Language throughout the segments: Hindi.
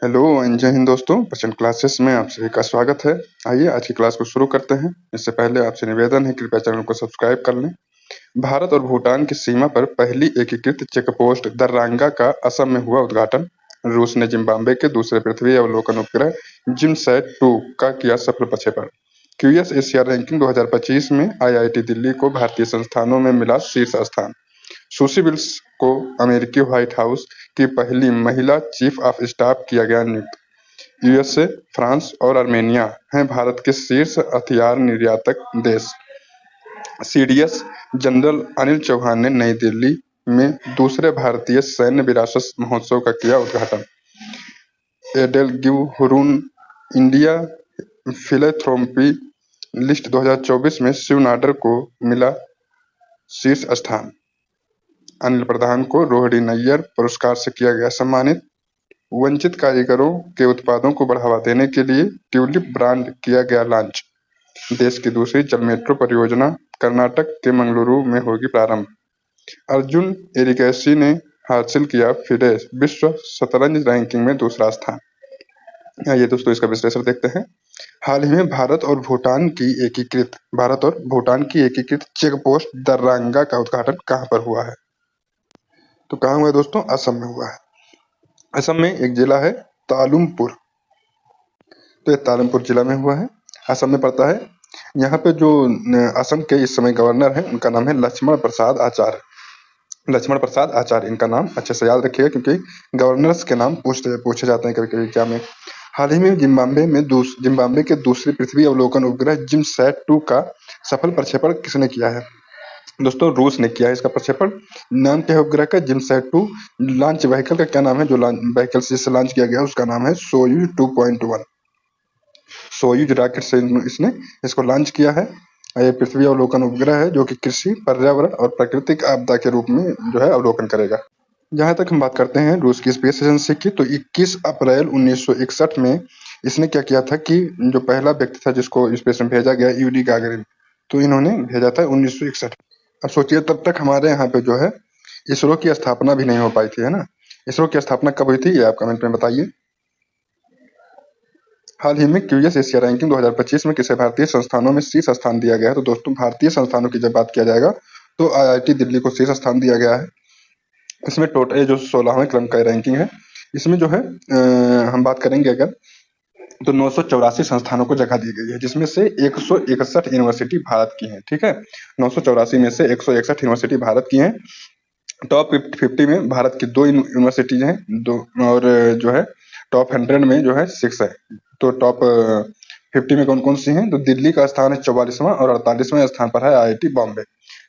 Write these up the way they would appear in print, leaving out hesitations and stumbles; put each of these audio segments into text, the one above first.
हेलो जय हिंद दोस्तों, प्रचंड क्लासेस में आप सभी का स्वागत है। आइए आज की क्लास को शुरू करते हैं। इससे पहले आपसे निवेदन है, कृपया चैनल को सब्सक्राइब कर लें। भारत और भूटान की सीमा पर पहली एकीकृत चेकपोस्ट दर्रांगा का असम में हुआ उद्घाटन। रूस ने जिम्बाब्वे के दूसरे पृथ्वी अवलोकन उपग्रह जिमसैट-2 का किया सफल प्रक्षेपण। क्यूएस एशिया रैंकिंग 2025 में आईआईटी दिल्ली को भारतीय संस्थानों में मिला शीर्ष स्थान। सुशी विल्स को अमेरिकी व्हाइट हाउस की पहली महिला चीफ ऑफ स्टाफ किया गया नियुक्त। यूएसए, फ्रांस और आर्मेनिया हैं भारत के शीर्ष हथियार निर्यातक देश। सीडीएस जनरल अनिल चौहान ने नई दिल्ली में दूसरे भारतीय सैन्य विरासत महोत्सव का किया उद्घाटन। एडेलगिवहुरून इंडिया फिलैंथ्रोपी लिस्ट 2024 में शिव नाडर को मिला शीर्ष स्थान। अनिल प्रधान को रोहिणी नैयर पुरस्कार से किया गया सम्मानित। वंचित कारीगरों के उत्पादों को बढ़ावा देने के लिए ट्यूलिप ब्रांड किया गया लॉन्च। देश की दूसरी जल मेट्रो परियोजना कर्नाटक के मंगलुरु में होगी प्रारंभ। अर्जुन एरिगैसी ने हासिल किया फिडे विश्व शतरंज रैंकिंग में दूसरा स्थान। आइए दोस्तों, इसका विश्लेषण देखते हैं। हाल ही में भारत और भूटान की एकीकृत चेक पोस्ट दर्रांगा का उद्घाटन कहाँ पर हुआ है? तो कहाँ हुआ है दोस्तों? असम में हुआ है। असम में एक जिला है तालुमपुर। तो ये तालुमपुर जिला में हुआ है, असम में पड़ता है। यहाँ पे जो असम के इस समय गवर्नर हैं, उनका नाम है लक्ष्मण प्रसाद आचार्य। लक्ष्मण प्रसाद आचार्य, इनका नाम अच्छे से याद रखिएगा क्योंकि गवर्नर्स के नाम पूछे जाते हैं कभी कभी एग्जाम में। हाल ही में जिम्बाब्वे के दूसरी पृथ्वी अवलोकन उपग्रह जिमसैट-2 का सफल प्रक्षेपण किसने किया है? दोस्तों, रूस ने किया है इसका प्रक्षेपण। नाम क्या है उपग्रह का? जिमसैट-2। लॉन्च व्हीकल का क्या नाम है? जो व्हीकल जिससे लॉन्च किया गया उसका नाम है सोयूज 2.1। सोयूज रॉकेट से इसने इसको लॉन्च किया है। ये पृथ्वी अवलोकन उपग्रह है जो कि कृषि, पर्यावरण और प्राकृतिक आपदा के रूप में जो है अवलोकन करेगा। जहाँ तक हम बात करते हैं रूस की स्पेस एजेंसी की, तो 21 अप्रैल 1961 में इसने क्या किया था कि जो पहला व्यक्ति था जिसको स्पेस में भेजा गया, यूरी गागरिन, तो इन्होंने भेजा था 1961। अब सोचिए, तब तक हमारे यहाँ पे जो है इसरो की स्थापना भी नहीं हो पाई थी, है ना। इसरो की स्थापना कब हुई थी, ये आप कमेंट में बताइए। हाल ही में क्यूएस एशिया रैंकिंग 2025 में किसे भारतीय संस्थानों में शीर्ष स्थान दिया गया है? तो दोस्तों, भारतीय संस्थानों की जब बात किया जाएगा तो आईआईटी दिल्ली को शीर्ष स्थान दिया गया है। इसमें टोटल जो 16वें क्रम का रैंकिंग है, इसमें जो है हम बात करेंगे अगर, तो 984 संस्थानों को जगह दी गई है, जिसमें से 161 यूनिवर्सिटी भारत की हैं। ठीक है, 984 में से 161 यूनिवर्सिटी भारत की हैं। टॉप 50 में भारत की 2 यूनिवर्सिटीज हैं, दो, और जो है टॉप 100 में जो है 6 है। तो टॉप 50 में कौन कौन सी हैं? तो दिल्ली का स्थान है 44वां और 48वें स्थान पर है आईआईटी बॉम्बे।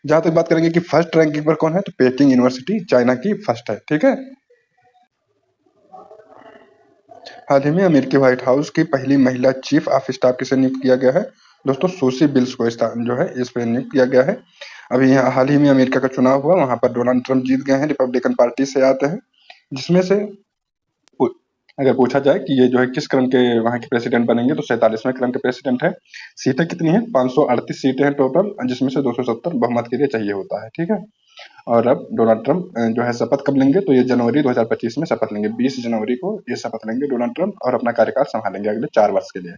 जहां तक बात करेंगे कि फर्स्ट रैंकिंग पर कौन है, तो पेकिंग यूनिवर्सिटी चाइना की फर्स्ट है। ठीक है, हाल ही में अमेरिकी व्हाइट हाउस की पहली महिला चीफ ऑफ स्टाफ किसे नियुक्त किया गया है? दोस्तों, सुशी विल्स को जो है इस पे नियुक्त किया गया है। अभी यहाँ हाल ही में अमेरिका का चुनाव हुआ, वहां पर डोनाल्ड ट्रंप जीत गए हैं, रिपब्लिकन पार्टी से आते हैं। जिसमें से अगर पूछा जाए कि ये जो है किस क्रम के वहां के प्रेसिडेंट बनेंगे, तो 47वें क्रम के प्रेसिडेंट है। सीटें कितनी है? 538 सीटें हैं टोटल, जिसमें से 270 बहुमत के लिए चाहिए होता है। ठीक है, और अब डोनाल्ड ट्रंप जो है शपथ कब लेंगे, तो ये जनवरी 2025 में शपथ लेंगे। 20 जनवरी को ये शपथ लेंगे डोनाल्ड ट्रंप, और अपना कार्यकाल संभालेंगे अगले 4 वर्ष के लिए।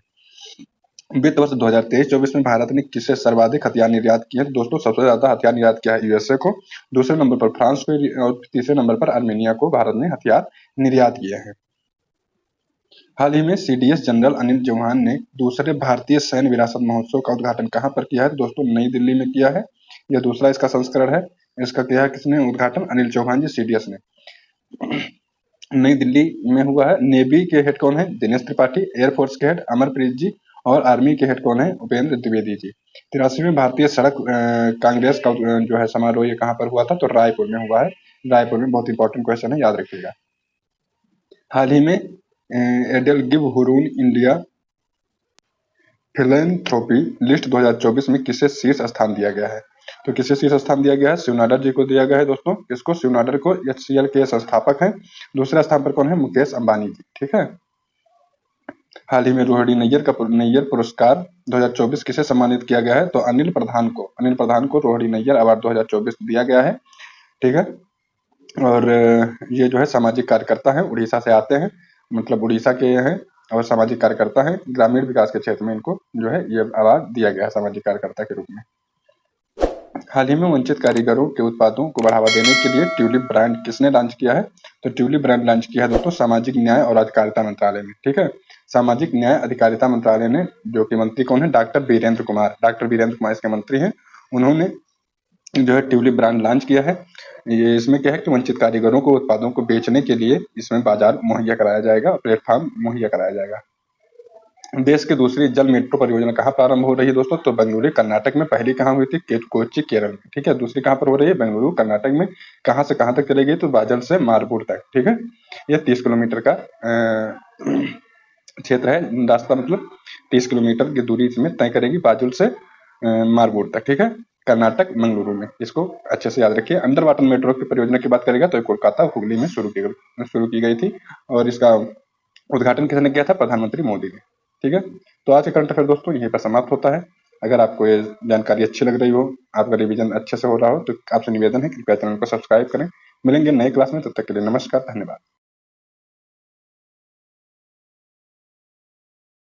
वित्त वर्ष 2023-24 में भारत ने किसे सर्वाधिक हथियार निर्यात किए? दोस्तों, सबसे ज्यादा हथियार निर्यात किया है यूएसए को, दूसरे नंबर पर फ्रांस को और तीसरे नंबर पर आर्मेनिया को भारत ने हथियार निर्यात किए हैं। हाल ही में सीडीएस जनरल अनिल चौहान ने दूसरे भारतीय सैन्य विरासत महोत्सव का उद्घाटन कहाँ पर किया है? दोस्तों, नई दिल्ली में किया है। यह दूसरा इसका संस्करण है। इसका किया है किसने उद्घाटन? अनिल चौहान जी, सीडीएस ने। नई दिल्ली में हुआ है। नेवी के हेड कौन है? दिनेश त्रिपाठी। एयरफोर्स के हेड अमरप्रीत जी, और आर्मी के हेड कौन है? उपेंद्र द्विवेदी जी। 83वें भारतीय सड़क कांग्रेस का जो है समारोह ये कहाँ पर हुआ था? तो रायपुर में हुआ है। रायपुर में बहुत इंपॉर्टेंट क्वेश्चन है, याद रखिएगा। हाल ही में एडेलगिवहुरून इंडिया फिलैंथ्रोपी लिस्ट 2024 में किसे शीर्ष स्थान दिया गया है? तो किसे शीर्ष स्थान दिया गया है? शिव नाडर जी को दिया गया है दोस्तों। इसको शिव नाडर को एचसीएल के संस्थापक हैं। दूसरे स्थान पर कौन है? मुकेश अंबानी जी। ठीक है, हाल ही में रोहिणी नैयर पुरस्कार 2024 किसे सम्मानित किया गया है? तो अनिल प्रधान को रोहिणी नैयर अवार्ड 2024 दिया गया है। ठीक है, और ये जो है सामाजिक कार्यकर्ता है, उड़ीसा से आते हैं। मतलब उड़ीसा के हैं और सामाजिक कार्यकर्ता हैं। ग्रामीण विकास के क्षेत्र में इनको जो है ये अवार्ड दिया गया है सामाजिक कार्यकर्ता के रूप में। हाल ही में वंचित कारीगरों के उत्पादों को बढ़ावा देने के लिए ट्यूलिप ब्रांड किसने लॉन्च किया है? तो ट्यूलिप ब्रांड लॉन्च किया है दोस्तों सामाजिक न्याय और अधिकारिता मंत्रालय ने। ठीक है, सामाजिक न्याय अधिकारिता मंत्रालय ने, जो कि मंत्री कौन है? डॉक्टर वीरेंद्र कुमार इसके मंत्री हैं। उन्होंने जो है ट्यूलिप ब्रांड लॉन्च किया है। ये इसमें क्या है कि वंचित कारीगरों को उत्पादों को बेचने के लिए इसमें बाजार मुहैया कराया जाएगा, प्लेटफॉर्म मुहैया कराया जाएगा। देश की दूसरी जल मेट्रो परियोजना कहाँ प्रारंभ हो रही है दोस्तों? तो बेंगलुरु कर्नाटक में। पहली कहाँ हुई थी? कोच्चि केरल में। ठीक है, दूसरी कहाँ पर हो रही है? बेंगलुरु कर्नाटक में। कहाँ से कहाँ तक चलेगी? तो बाजल से मारपुर तक। ठीक है, यह 30 किलोमीटर का क्षेत्र है, रास्ता मतलब 30 किलोमीटर की दूरी इसमें तय करेगी बाजुल से मारपुर तक। ठीक है, कर्नाटक मंगलुरु में। इसको अच्छे से याद रखिए। अंडर वाटर मेट्रो की परियोजना की बात करेगा तो कोलकाता हुगली में शुरू की गई थी और इसका उद्घाटन किसने किया था? प्रधानमंत्री मोदी ने। ठीक है, तो आज का करंट अफेयर दोस्तों यहीं पर समाप्त होता है। अगर आपको ये जानकारी अच्छी लग रही हो, आपका रिवीजन अच्छे से हो रहा हो, तो आपसे निवेदन है कृपया चैनल को सब्सक्राइब करें। मिलेंगे नए क्लास में, तब तक के लिए नमस्कार, धन्यवाद।